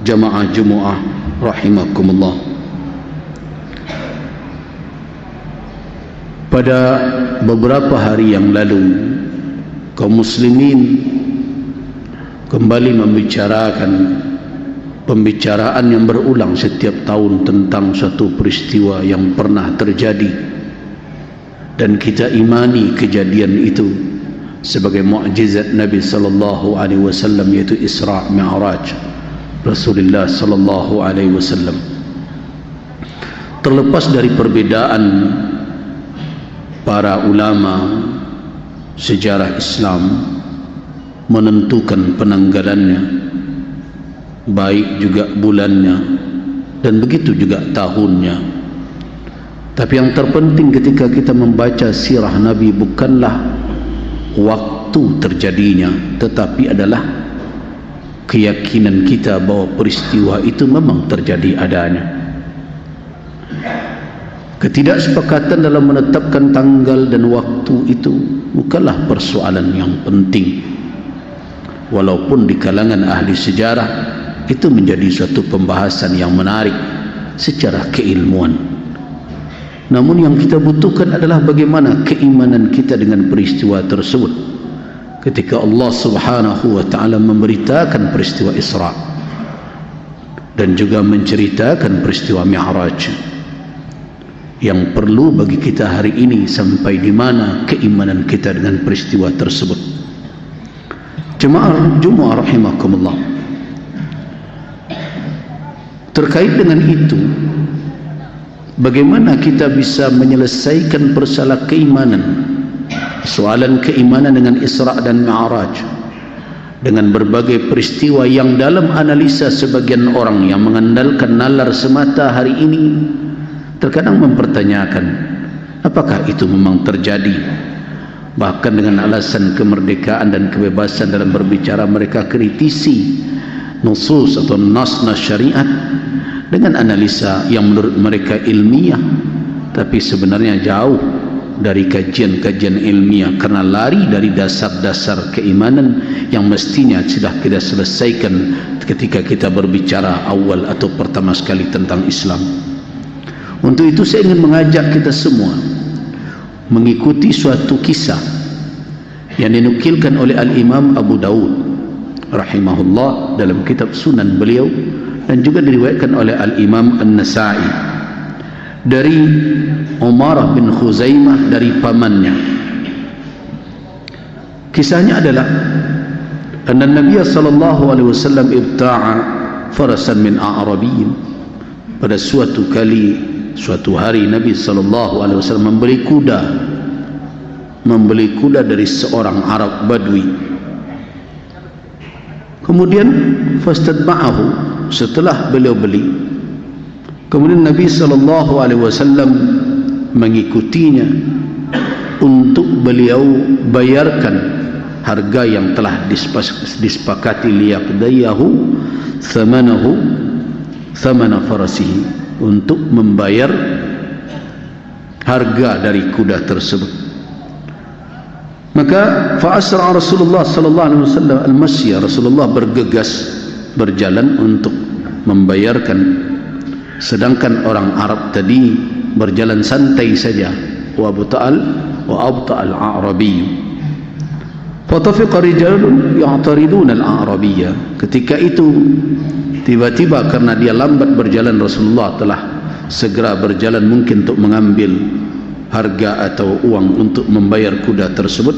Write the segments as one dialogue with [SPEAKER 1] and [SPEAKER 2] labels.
[SPEAKER 1] jamaah Jumaah rahimakumullah. Pada beberapa hari yang lalu, kaum muslimin kembali membicarakan pembicaraan yang berulang setiap tahun tentang suatu peristiwa yang pernah terjadi, dan kita imani kejadian itu sebagai mukjizat Nabi sallallahu alaihi wasallam, yaitu Isra' Mi'raj Rasulullah sallallahu alaihi wasallam. Terlepas dari perbedaan para ulama sejarah Islam menentukan penanggalannya, baik juga bulannya dan begitu juga tahunnya, tapi yang terpenting ketika kita membaca sirah Nabi bukanlah waktu terjadinya, tetapi adalah keyakinan kita bahwa peristiwa itu memang terjadi adanya. Ketidaksepakatan dalam menetapkan tanggal dan waktu itu bukanlah persoalan yang penting, walaupun di kalangan ahli sejarah itu menjadi suatu pembahasan yang menarik secara keilmuan. Namun yang kita butuhkan adalah bagaimana keimanan kita dengan peristiwa tersebut ketika Allah subhanahu wa ta'ala memberitakan peristiwa Isra' dan juga menceritakan peristiwa Mi'raj. Yang perlu bagi kita hari ini, sampai di mana keimanan kita dengan peristiwa tersebut. Jemaah Jumaah rahimakumullah, terkait dengan itu, bagaimana kita bisa menyelesaikan persoalan keimanan, soalan keimanan dengan Isra' dan Mi'raj, dengan berbagai peristiwa yang dalam analisa sebagian orang yang mengandalkan nalar semata hari ini terkadang mempertanyakan apakah itu memang terjadi. Bahkan dengan alasan kemerdekaan dan kebebasan dalam berbicara, mereka kritisi nusus atau nas-nas syariat dengan analisa yang menurut mereka ilmiah, tapi sebenarnya jauh dari kajian-kajian ilmiah, karena lari dari dasar-dasar keimanan yang mestinya sudah kita selesaikan ketika kita berbicara awal atau pertama sekali tentang Islam. Untuk itu saya ingin mengajak kita semua mengikuti suatu kisah yang dinukilkan oleh Al-Imam Abu Dawud rahimahullah dalam kitab Sunan beliau, dan juga diriwayatkan oleh Al-Imam An-Nasa'i dari Umar bin Khuzaimah dari pamannya. Kisahnya adalah anna Nabi sallallahu alaihi wasallam ibta'a farasan min a'rabiyyin. Pada suatu hari Nabi sallallahu alaihi wasallam membeli kuda dari seorang Arab Badui. Kemudian fastadba'ahu, setelah beliau beli, kemudian Nabi sallallahu alaihi wasallam mengikutinya untuk beliau bayarkan harga yang telah disepakati, liyaqdiyahu thamana farasihi, untuk membayar harga dari kuda tersebut. Maka fa'asra Rasulullah sallallahu alaihi wasallam al-masya, Rasulullah bergegas berjalan untuk membayarkan, sedangkan orang Arab tadi berjalan santai saja. Wa abta'al a'rabiy, fatafiqa rijalun ya'tariduna al-a'rabiyya. Ketika itu tiba-tiba karena dia lambat berjalan, Rasulullah telah segera berjalan mungkin untuk mengambil harga atau uang untuk membayar kuda tersebut.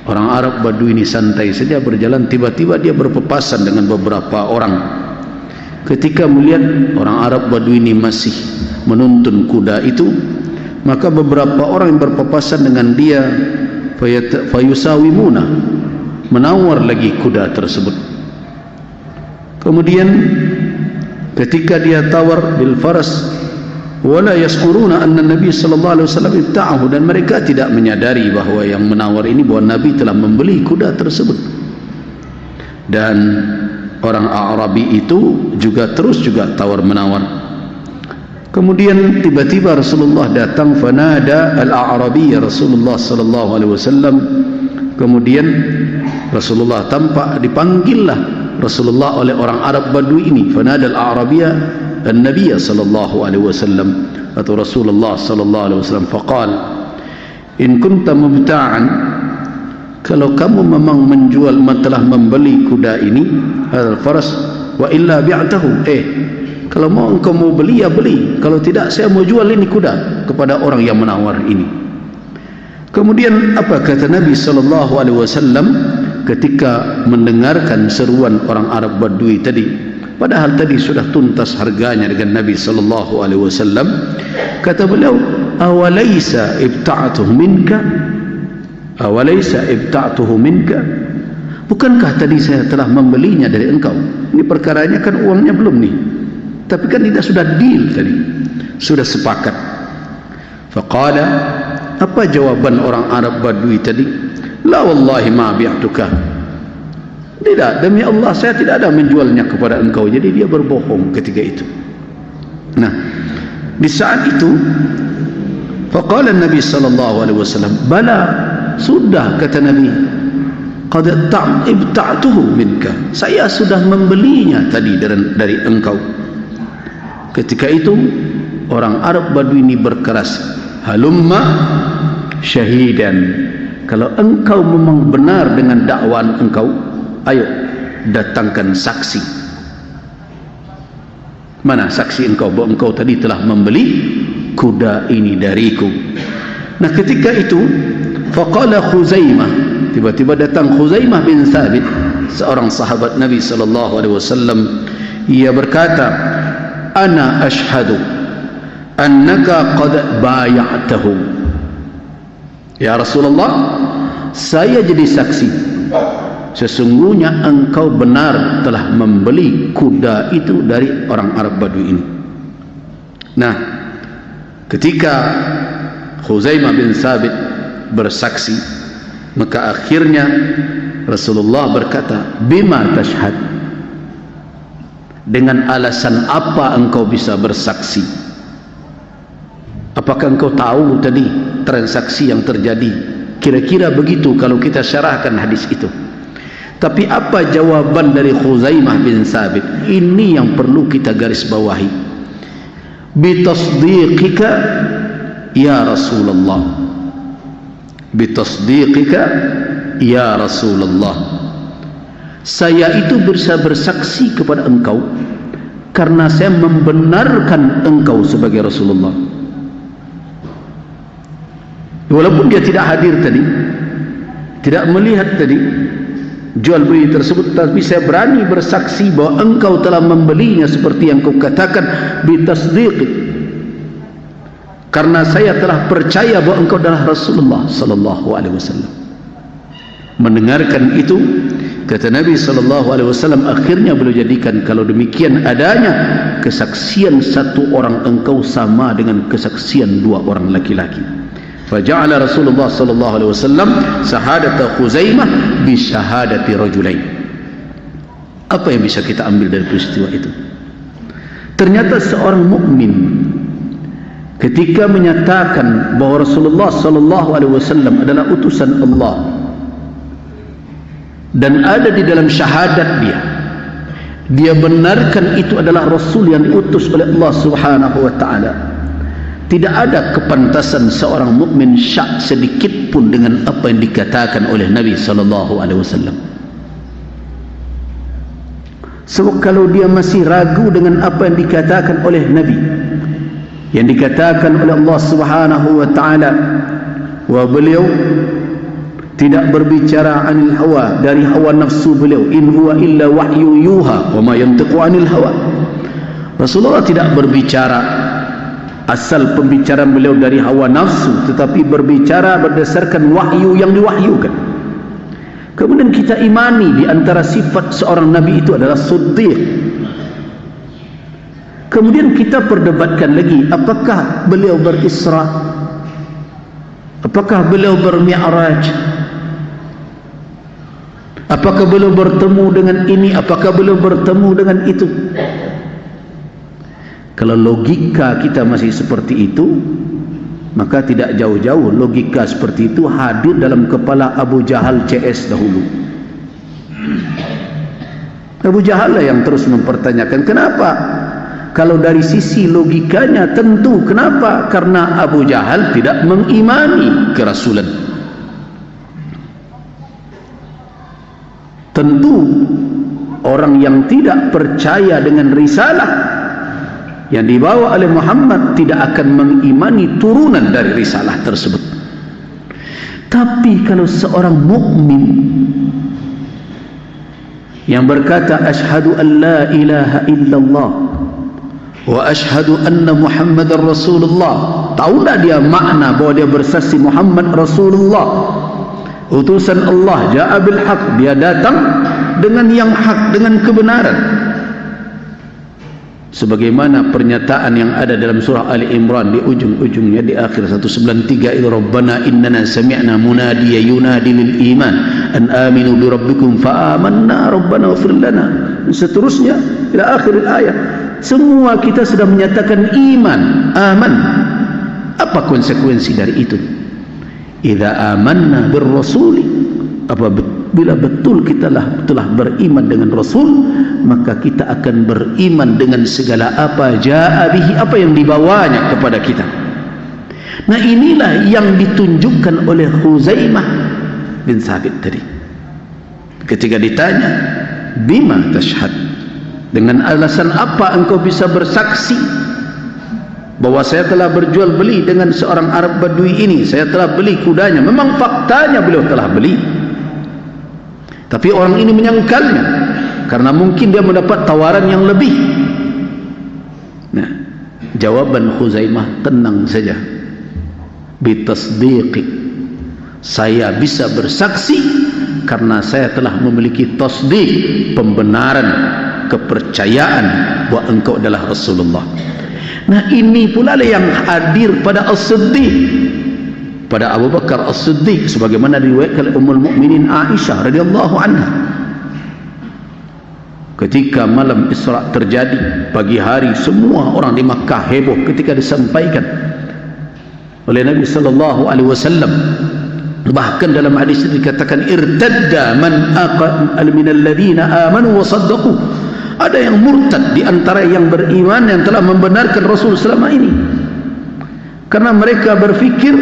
[SPEAKER 1] Orang Arab Badui ini santai saja berjalan, tiba-tiba dia berpapasan dengan beberapa orang. Ketika melihat orang Arab Badui ini masih menuntun kuda itu, maka beberapa orang yang berpapasan dengan dia fayusawimuna, menawar lagi kuda tersebut. Kemudian ketika dia tawar bil faras, wala yaskuruna anna Nabi sallallahu alaihi wasallam ibta'ahu, dan mereka tidak menyadari bahwa yang menawar ini bahwa Nabi telah membeli kuda tersebut. Dan orang Arabi itu juga terus tawar menawar. Kemudian tiba-tiba Rasulullah datang, fanada al-Arabi Rasulullah sallallahu alaihi wasallam. Kemudian Rasulullah tampak, dipanggillah Rasulullah oleh orang Arab Badui ini. Fanadal Arabiyya an-Nabiy sallallahu alaihi wasallam, atau Rasulullah sallallahu alaihi wasallam, faqal in kunta mubta'an, kalau kamu memang menjual, telah membeli kuda ini, al-faras, wa illa bi'tahu, kalau engkau mau beli, ya beli, kalau tidak saya mau jual ini kuda kepada orang yang menawar ini. Kemudian apa kata Nabi sallallahu alaihi wasallam ketika mendengarkan seruan orang Arab Badui tadi, padahal tadi sudah tuntas harganya dengan Nabi sallallahu alaihi wasallam, kata beliau, awalaysa ibta'tuhu minka, awalaysa ibta'tuhu minka, bukankah tadi saya telah membelinya dari engkau? Ini perkaranya kan uangnya belum nih, tapi kan kita sudah deal tadi, sudah sepakat. Faqala, apa jawaban orang Arab Badui tadi? La wallahi ma bi'tuka, tidak, demi Allah saya tidak ada menjualnya kepada engkau. Jadi dia berbohong ketika itu. Nah, di saat itu faqala Nabi sallallahu alaihi wasallam, bala, sudah, kata Nabi, qad ibta'tuhu minka, saya sudah membelinya tadi dari engkau. Ketika itu orang Arab Badui ini berkeras, halumma syahidan, kalau engkau memang benar dengan dakwaan engkau, ayo datangkan saksi. Mana saksi engkau bahwa engkau tadi telah membeli kuda ini dariku? Nah, ketika itu faqala Khuzaimah, tiba-tiba datang Khuzaimah bin Thabit, seorang sahabat Nabi sallallahu alaihi wasallam. Ia berkata, ana ashhadu annaka qad bay'atahu, ya Rasulullah, saya jadi saksi sesungguhnya engkau benar telah membeli kuda itu dari orang Arab Badui ini. Nah, ketika Khuzaimah bin Thabit bersaksi, maka akhirnya Rasulullah berkata, bima tashhad, dengan alasan apa engkau bisa bersaksi? Apakah engkau tahu tadi transaksi yang terjadi? Kira-kira begitu kalau kita syarahkan hadis itu. Tapi apa jawaban dari Khuzaimah bin Thabit? Ini yang perlu kita garis bawahi. Bitasdiqika ya Rasulullah, bitasdiqika ya Rasulullah, saya itu bisa bersaksi kepada engkau karena saya membenarkan engkau sebagai Rasulullah. Walaupun dia tidak hadir tadi, tidak melihat tadi jual beli tersebut, tapi saya berani bersaksi bahwa engkau telah membelinya seperti yang kau katakan, bitasdiqi, karena saya telah percaya bahwa engkau adalah Rasulullah sallallahu alaihi wasallam. Mendengarkan itu, kata Nabi sallallahu alaihi wasallam, akhirnya beliau jadikan, kalau demikian adanya kesaksian satu orang engkau sama dengan kesaksian dua orang laki-laki. Faja'ala Rasulullah sallallahu alaihi wasallam syahadata Khuzaimah bi syahadati rajulain. Apa yang bisa kita ambil dari peristiwa itu? Ternyata seorang mukmin ketika menyatakan bahwa Rasulullah sallallahu alaihi wasallam adalah utusan Allah dan ada di dalam syahadat dia benarkan itu adalah Rasul yang diutus oleh Allah Subhanahu wa taala. Tidak ada kepantasan seorang mukmin syak sedikit pun dengan apa yang dikatakan oleh Nabi sallallahu alaihi wasallam. Sebab kalau dia masih ragu dengan apa yang dikatakan oleh Nabi, yang dikatakan oleh Allah Subhanahu wa taala, wa beliau tidak berbicara anil hawa, dari hawa nafsu beliau, in huwa illa wahyu yuha wa ma yantiqu anil hawa. Rasulullah tidak berbicara asal pembicaraan beliau dari hawa nafsu, tetapi berbicara berdasarkan wahyu yang diwahyukan. Kemudian kita imani di antara sifat seorang nabi itu adalah siddiq. Kemudian kita perdebatkan lagi, apakah beliau berisra, apakah beliau bermi'raj, apakah beliau bertemu dengan ini, apakah beliau bertemu dengan itu. Kalau logika kita masih seperti itu, maka tidak jauh-jauh logika seperti itu hadir dalam kepala Abu Jahal CS dahulu. Abu Jahal lah yang terus mempertanyakan. Kenapa? Kalau dari sisi logikanya tentu. Kenapa? Karena Abu Jahal tidak mengimani kerasulan. Tentu orang yang tidak percaya dengan risalah yang dibawa oleh Muhammad tidak akan mengimani turunan dari risalah tersebut. Tapi kalau seorang mukmin yang berkata asyhadu an la ilaha illallah wa asyhadu anna Muhammadar Rasulullah, tahu tak dia makna bahwa dia bersaksi Muhammad Rasulullah, utusan Allah, ja'a bil haq, dia datang dengan yang hak, dengan kebenaran, sebagaimana pernyataan yang ada dalam surah Ali Imran di ujung-ujungnya di akhir 193, itu Rabbana innana sami'na munadiya yunadi lil iman an aminu bi rabbikum fa amanna rabbana ighfir lana, dan seterusnya ila akhir ayat. Semua kita sudah menyatakan iman, aman. Apa konsekuensi dari itu? Idza amanna bir rasuli, apabila betul kita telah beriman dengan Rasul, maka kita akan beriman dengan segala apa jaa bihi, apa yang dibawanya kepada kita. Nah, inilah yang ditunjukkan oleh Khuzaimah bin Thabit tadi. Ketika ditanya, bima tashhad, dengan alasan apa engkau bisa bersaksi bahwa saya telah berjual beli dengan seorang Arab Badui ini, saya telah beli kudanya. Memang faktanya beliau telah beli, tapi orang ini menyangkalnya karena mungkin dia mendapat tawaran yang lebih. Nah, jawaban Khuzaimah, tenang saja, bitasdiqi, saya bisa bersaksi karena saya telah memiliki tasdiq, pembenaran, kepercayaan bahwa engkau adalah Rasulullah. Nah, ini pula yang hadir pada As-Siddiq, pada Abu Bakar As-Siddiq, sebagaimana diriwayatkan oleh Ummul Mukminin Aisyah radhiyallahu anha. Ketika malam Isra terjadi, pagi hari semua orang di Makkah heboh ketika disampaikan oleh Nabi sallallahu alaihi wasallam. Bahkan dalam hadis dikatakan irtadda man minal ladzina amanu wa saddaqu, ada yang murtad di antara yang beriman yang telah membenarkan Rasul selama ini, karena mereka berfikir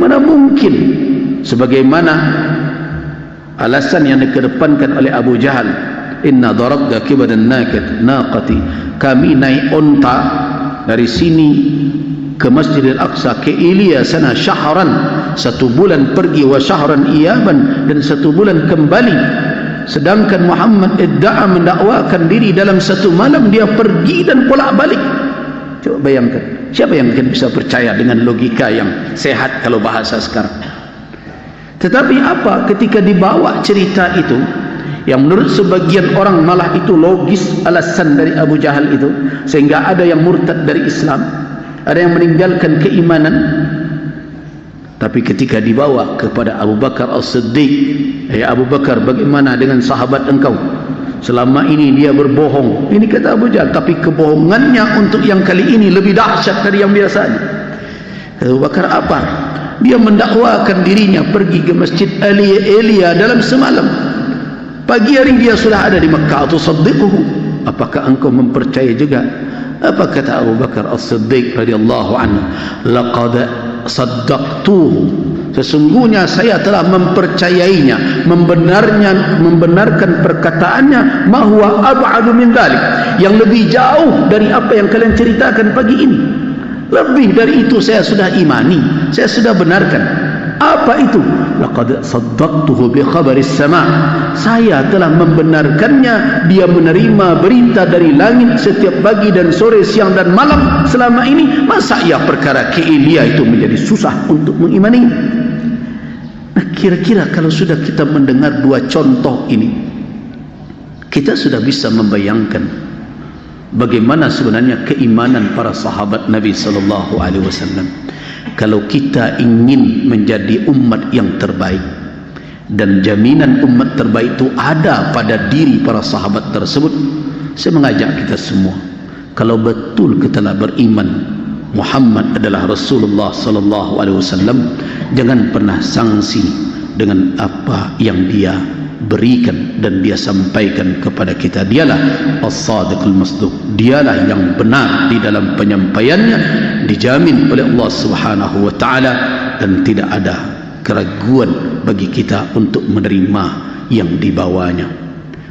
[SPEAKER 1] mana mungkin, sebagaimana alasan yang dikedepankan oleh Abu Jahal, inna darabna kibadan naqati, kami naik onta dari sini ke Masjidil Aqsa, ke Ilya sana syahran, 1 bulan pergi, wa syahran iyaban, dan 1 bulan kembali. Sedangkan Muhammad idda'a mendakwakan diri dalam 1 malam dia pergi dan pulak balik. Coba bayangkan, siapa yang akan bisa percaya dengan logika yang sehat kalau bahasa sekarang? Tetapi apa ketika dibawa cerita itu yang menurut sebagian orang malah itu logis alasan dari Abu Jahal itu, sehingga ada yang murtad dari Islam, ada yang meninggalkan keimanan. Tapi ketika dibawa kepada Abu Bakar As-Siddiq, ya Abu Bakar, bagaimana dengan sahabat engkau? Selama ini dia berbohong. Ini kata Abu Jahal, tapi kebohongannya untuk yang kali ini lebih dahsyat dari yang biasanya. Abu Bakar apa? Dia mendakwakan dirinya pergi ke Masjid Ilya dalam semalam. Pagi hari dia sudah ada di Makkah. Tusaddiquhu, apakah engkau mempercayai juga? Apa kata Abu Bakar As-Siddiq radhiyallahu anhu? Laqad saddaqtuhu, sesungguhnya saya telah mempercayainya, membenarkan perkataannya, ma huwa ab'adu min dzalik, yang lebih jauh dari apa yang kalian ceritakan pagi ini. Lebih dari itu saya sudah imani, saya sudah benarkan. Apa itu? Laqad saddaqtuhu bi khabaris sama, saya telah membenarkannya, dia menerima berita dari langit setiap pagi dan sore, siang dan malam selama ini. Masa ya perkara Ilya itu menjadi susah untuk mengimani? Nah, kira-kira kalau sudah kita mendengar 2 contoh ini, kita sudah bisa membayangkan bagaimana sebenarnya keimanan para sahabat Nabi sallallahu alaihi wasallam. Kalau kita ingin menjadi umat yang terbaik, dan jaminan umat terbaik itu ada pada diri para sahabat tersebut, saya mengajak kita semua, kalau betul kita telah beriman Muhammad adalah Rasulullah sallallahu alaihi wasallam, jangan pernah sangsi dengan apa yang dia berikan dan dia sampaikan kepada kita. Dialah as-sadiqul masduq, dialah yang benar di dalam penyampaiannya, dijamin oleh Allah Subhanahu wa taala, dan tidak ada keraguan bagi kita untuk menerima yang dibawanya.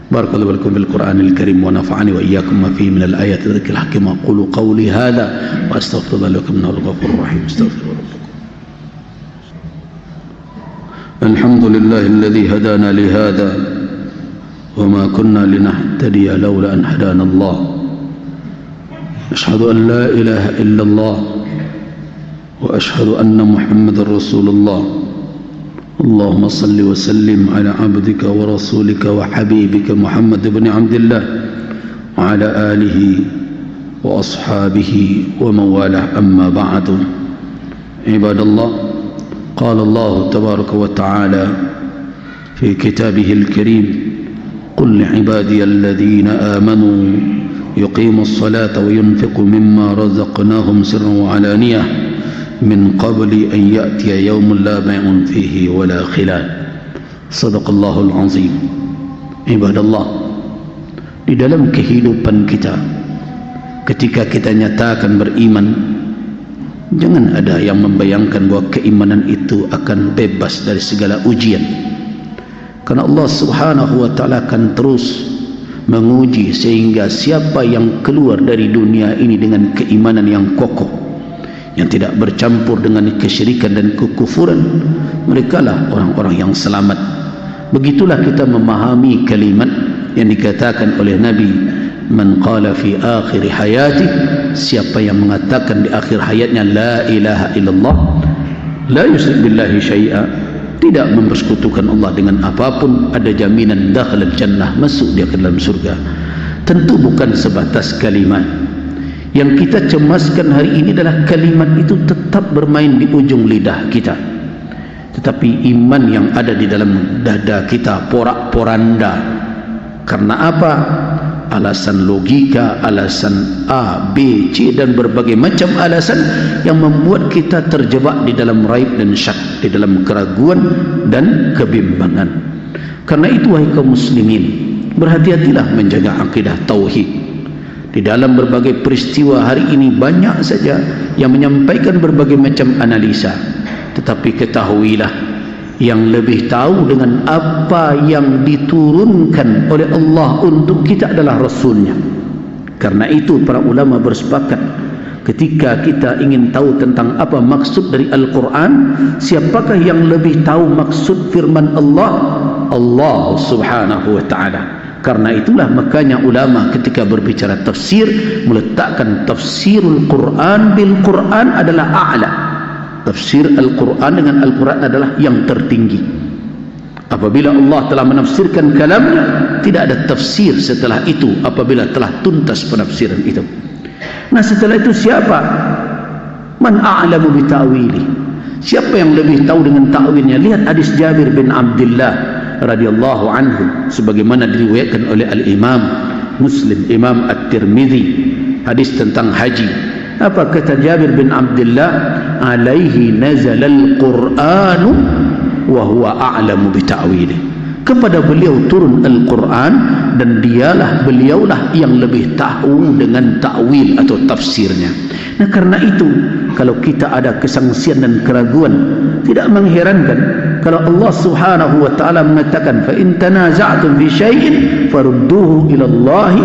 [SPEAKER 1] Barakallahu lakum bil Qur'anil Karim wa nafa'ani wa iyyakum ma fihi minal ayati wa dzikril hakim. Aqulu qawli hadza wa astaghfirullaha lakum innahu ghafurur rahim. Astaghfirullah. Alhamdulillahi alladhi hadana li hadha wa ma kunna linahtadiya lawla an hadana Allah. Ashhadu an la ilaha illallah wa ashhadu anna Muhammadar Rasulullah. Allahumma salli wa sallim ala abdika wa rasulika wa habibika Muhammad ibn Abdullah wa ala alihi wa ashabihi wa mawalah, amma ba'du. Ibadallah, قال الله تبارك وتعالى في كتابه الكريم: قل لعبادي الذين آمنوا يقيموا الصلاة وينفقوا مما رزقناهم سرا وعلانية من قبل أن يأتي يوم لا بيع فيه ولا خلال. صدق الله العظيم. Ibadallah, di dalam kehidupan kita, ketika kita nyatakan beriman, jangan ada yang membayangkan bahawa keimanan itu akan bebas dari segala ujian. Karena Allah Subhanahu wa taala akan terus menguji, sehingga siapa yang keluar dari dunia ini dengan keimanan yang kokoh, yang tidak bercampur dengan kesyirikan dan kekufuran, merekalah orang-orang yang selamat. Begitulah kita memahami kalimat yang dikatakan oleh Nabi: man qala fi akhir hayati, siapa yang mengatakan di akhir hayatnya la ilaha illallah, la yusyrik billahi syai'a, tidak mempersekutukan Allah dengan apapun, ada jaminan dakhalal jannah, masuk dia ke dalam surga. Tentu bukan sebatas kalimat. Yang kita cemaskan hari ini adalah kalimat itu tetap bermain di ujung lidah kita, tetapi iman yang ada di dalam dada kita porak-poranda. Karena apa? Alasan logika, alasan A, B, C dan berbagai macam alasan yang membuat kita terjebak di dalam raib dan syak, di dalam keraguan dan kebimbangan. Karena itu wahai kaum muslimin, berhati-hatilah menjaga akidah tauhid. Di dalam berbagai peristiwa hari ini banyak saja yang menyampaikan berbagai macam analisa, tetapi ketahuilah, yang lebih tahu dengan apa yang diturunkan oleh Allah untuk kita adalah Rasulnya. Karena itu para ulama bersepakat, ketika kita ingin tahu tentang apa maksud dari Al-Quran, siapakah yang lebih tahu maksud firman Allah? Allah Subhanahu wa ta'ala. Karena itulah makanya ulama ketika berbicara tafsir meletakkan tafsirul Quran bil Quran adalah a'la. Tafsir Al-Quran dengan Al-Quran adalah yang tertinggi. Apabila Allah telah menafsirkan kalamnya, tidak ada tafsir setelah itu apabila telah tuntas penafsiran itu. Nah, setelah itu siapa? Man a'lamu bi ta'wili. Siapa yang lebih tahu dengan ta'wilnya? Lihat hadis Jabir bin Abdullah radhiyallahu anhu sebagaimana diriwayatkan oleh Al-Imam Muslim, Imam At-Tirmidzi, hadis tentang haji. Apa kata Jabir bin Abdullah? Alaihi nazalal Qur'anu wa huwa a'lamu bi ta'wili. Kepada beliau turun Al-Quran dan beliaulah yang lebih tahu dengan ta'wil atau tafsirnya. Nah, karena itu kalau kita ada kesangsian dan keraguan, tidak mengherankan kalau Allah Subhanahu wa taala mengatakan fa in tanaza'tum fi syai'in farudduhu ila Allahi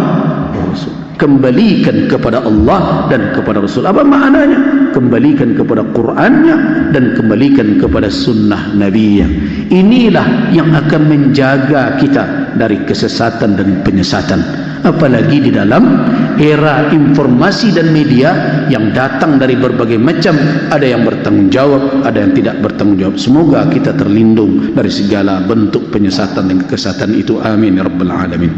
[SPEAKER 1] wa rasul. Kembalikan kepada Allah dan kepada Rasul. Apa maknanya? Kembalikan kepada Qur'annya dan kembalikan kepada sunnah Nabi-Nya. Inilah yang akan menjaga kita dari kesesatan dan penyesatan. Apalagi di dalam era informasi dan media yang datang dari berbagai macam, ada yang bertanggung jawab, ada yang tidak bertanggung jawab. Semoga kita terlindung dari segala bentuk penyesatan dan kesesatan itu. Amin ya rabbal alamin.